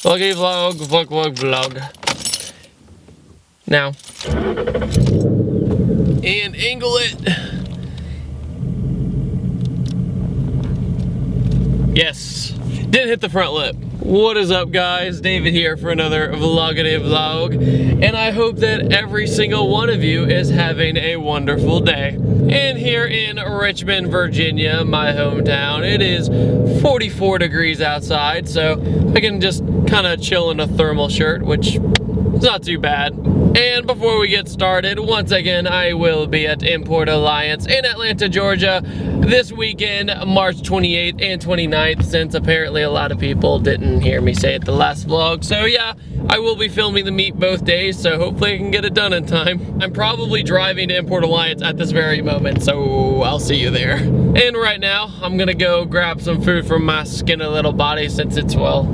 Vloggy vlog, vlog. Now. And angle it. Yes. Didn't hit the front lip. What is up, guys? David here for another vloggity vlog. And I hope that every single one of you is having a wonderful day. And here in Richmond, Virginia, my hometown, it is 44 degrees outside, so I can just kind of chill in a thermal shirt, which is not too bad. And before we get started, once again, I will be at Import Alliance in Atlanta, Georgia this weekend, March 28th and 29th, since apparently a lot of people didn't hear me say it the last vlog. So yeah, I will be filming the meet both days, so hopefully I can get it done in time. I'm probably driving to Import Alliance at this very moment, so I'll see you there. And right now, I'm gonna go grab some food from my skinny little body since it's, well,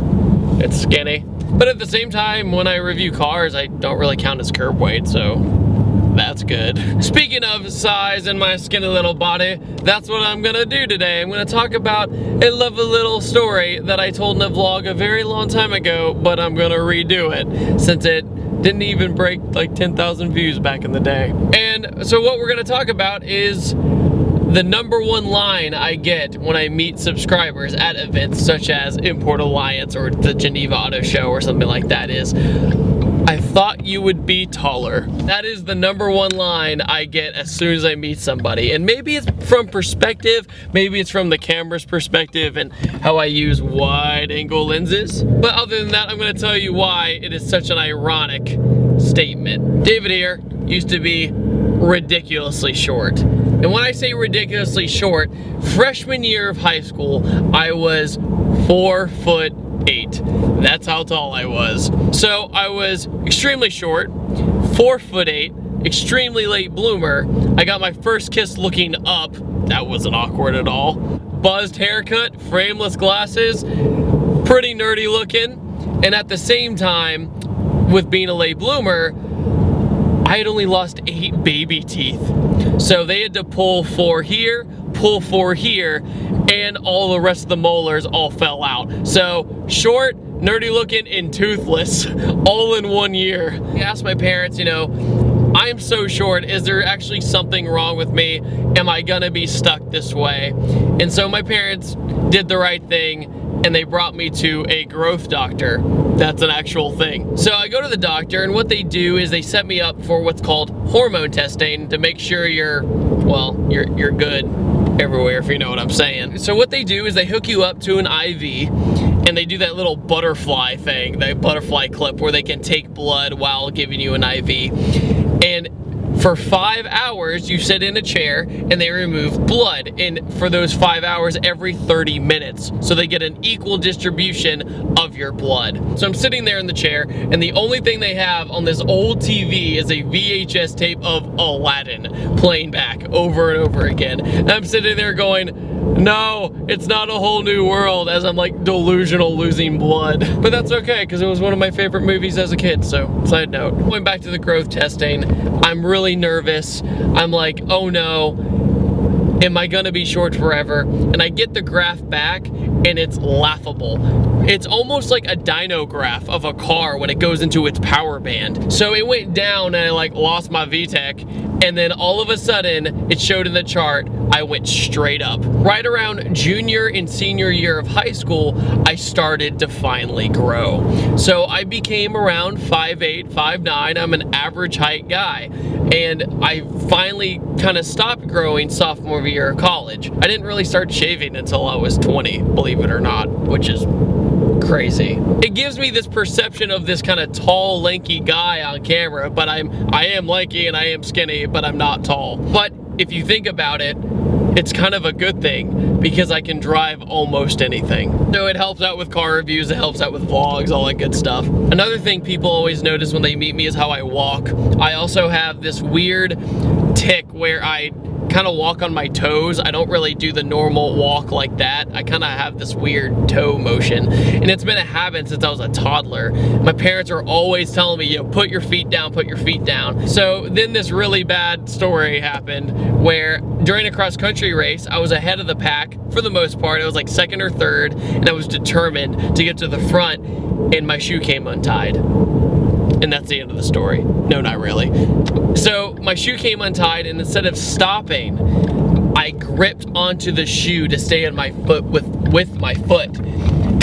it's skinny. But at the same time, when I review cars, I don't really count as curb weight, so that's good. Speaking of size and my skinny little body, that's what I'm gonna do today. I'm gonna talk about a lovely little story that I told in a vlog a very long time ago, but I'm gonna redo it since it didn't even break like 10,000 views back in the day. And so what we're gonna talk about is the #1 line I get when I meet subscribers at events such as Import Alliance or the Geneva Auto Show or something like that is, I thought you would be taller. That is the #1 line I get as soon as I meet somebody. And maybe it's from perspective, maybe it's from the camera's perspective and how I use wide angle lenses. But other than that, I'm gonna tell you why it is such an ironic statement. David here used to be ridiculously short. And when I say ridiculously short, freshman year of high school, I was 4'8". That's how tall I was. So I was extremely short, 4'8", extremely late bloomer. I got my first kiss looking up. That wasn't awkward at all. Buzzed haircut, frameless glasses, pretty nerdy looking. And at the same time, with being a late bloomer, I had only lost 8 baby teeth. So they had to pull 4 here, pull 4 here, and all the rest of the molars all fell out. So short, nerdy looking, and toothless, all in 1 year. I asked my parents, you know, I'm so short, is there actually something wrong with me? Am I gonna be stuck this way? And so my parents did the right thing, and they brought me to a growth doctor. That's an actual thing. So I go to the doctor, and what they do is they set me up for what's called hormone testing to make sure you're good everywhere, if you know what I'm saying. So what they do is they hook you up to an IV, and they do that little butterfly thing, that butterfly clip where they can take blood while giving you an IV. And for 5 hours, you sit in a chair and they remove blood. And for those 5 hours, every 30 minutes. So they get an equal distribution of your blood. So I'm sitting there in the chair, and the only thing they have on this old TV is a VHS tape of Aladdin playing back over and over again. And I'm sitting there going, no, it's not a whole new world, as I'm like delusional losing blood. But that's okay, because it was one of my favorite movies as a kid, so side note. Going back to the growth testing, I'm really nervous. I'm like, oh no, am I gonna be short forever? And I get the graph back, and it's laughable. It's almost like a dyno graph of a car when it goes into its power band. So it went down, and I like lost my VTEC, and then all of a sudden, it showed in the chart, I went straight up. Right around junior and senior year of high school, I started to finally grow. So I became around 5'8", 5'9". I'm an average height guy. And I finally kind of stopped growing sophomore year of college. I didn't really start shaving until I was 20, believe it or not, which is crazy. It gives me this perception of this kind of tall, lanky guy on camera, but I am lanky and I am skinny, but I'm not tall. But if you think about it, it's kind of a good thing because I can drive almost anything. So it helps out with car reviews, it helps out with vlogs, all that good stuff. Another thing people always notice when they meet me is how I walk. I also have this weird tick where I kind of walk on my toes. I don't really do the normal walk like that. I kind of have this weird toe motion, and it's been a habit since I was a toddler. My parents are always telling me, put your feet down, put your feet down. So then this really bad story happened where during a cross-country race, I was ahead of the pack for the most part. I was like second or third, and I was determined to get to the front, and my shoe came untied. And that's the end of the story. No, not really. So my shoe came untied, and instead of stopping, I gripped onto the shoe to stay on my foot with my foot.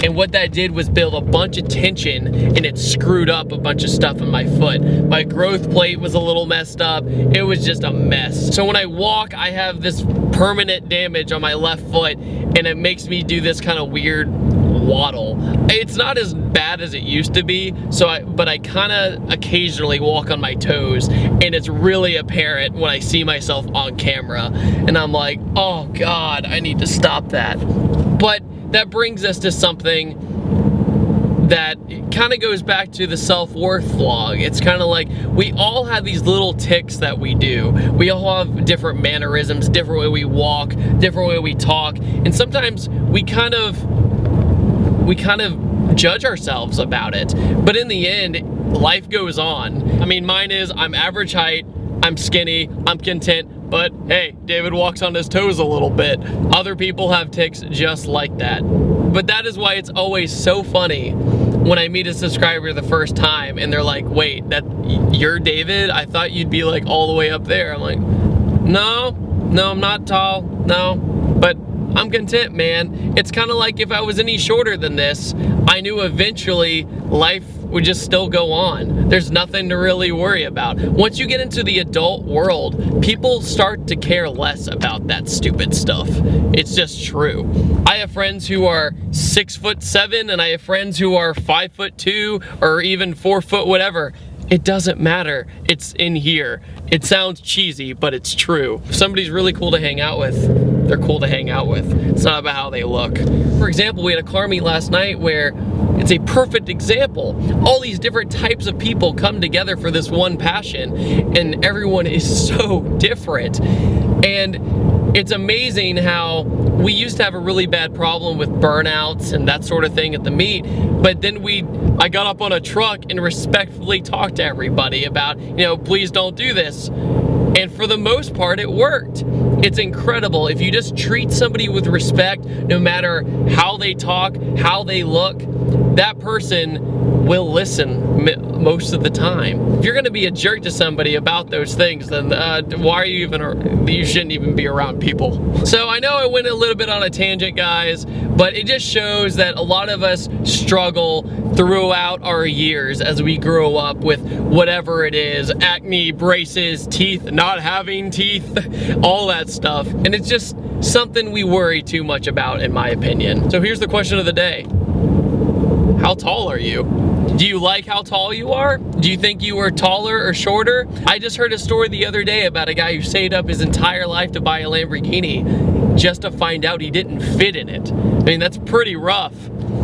And what that did was build a bunch of tension, and it screwed up a bunch of stuff in my foot. My growth plate was a little messed up. It was just a mess. So when I walk, I have this permanent damage on my left foot, and it makes me do this kind of weird waddle. It's not as bad as it used to be, but I kind of occasionally walk on my toes, and it's really apparent when I see myself on camera, and I'm like, oh God, I need to stop that. But that brings us to something that kind of goes back to the self-worth vlog. It's kind of like we all have these little tics that we do. We all have different mannerisms, different way we walk, different way we talk, and sometimes we kind of judge ourselves about it. But in the end, life goes on. I mean, mine is I'm average height, I'm skinny, I'm content, but hey, David walks on his toes a little bit. Other people have tics just like that. But that is why it's always so funny when I meet a subscriber the first time and they're like, wait, you're David? I thought you'd be like all the way up there. I'm like, no, I'm not tall, no, but I'm content, man. It's kind of like if I was any shorter than this, I knew eventually life would just still go on. There's nothing to really worry about. Once you get into the adult world, people start to care less about that stupid stuff. It's just true. I have friends who are 6'7", and I have friends who are 5'2", or even 4 foot whatever. It doesn't matter. It's in here. It sounds cheesy, but it's true. If somebody's really cool to hang out with, they're cool to hang out with. It's not about how they look. For example, we had a car meet last night where it's a perfect example. All these different types of people come together for this one passion, and everyone is so different. And it's amazing how we used to have a really bad problem with burnouts and that sort of thing at the meet, but then I got up on a truck and respectfully talked to everybody about, please don't do this. And for the most part, it worked. It's incredible. If you just treat somebody with respect, no matter how they talk, how they look, that person will listen most of the time. If you're gonna be a jerk to somebody about those things, then why are you you shouldn't even be around people. So I know I went a little bit on a tangent, guys, but it just shows that a lot of us struggle throughout our years as we grow up with whatever it is, acne, braces, teeth, not having teeth, all that stuff. And it's just something we worry too much about, in my opinion. So here's the question of the day. How tall are you? Do you like how tall you are? Do you think you are taller or shorter? I just heard a story the other day about a guy who saved up his entire life to buy a Lamborghini just to find out he didn't fit in it. I mean, that's pretty rough.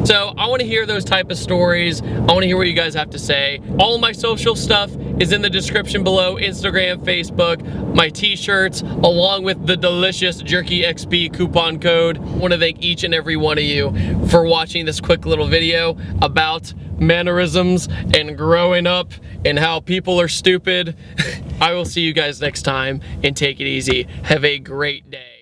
So I want to hear those type of stories. I want to hear what you guys have to say. All of my social stuff is in the description below: Instagram, Facebook, my t-shirts, along with the delicious Jerky XP coupon code. I want to thank each and every one of you for watching this quick little video about mannerisms and growing up and how people are stupid. I will see you guys next time, and take it easy. Have a great day.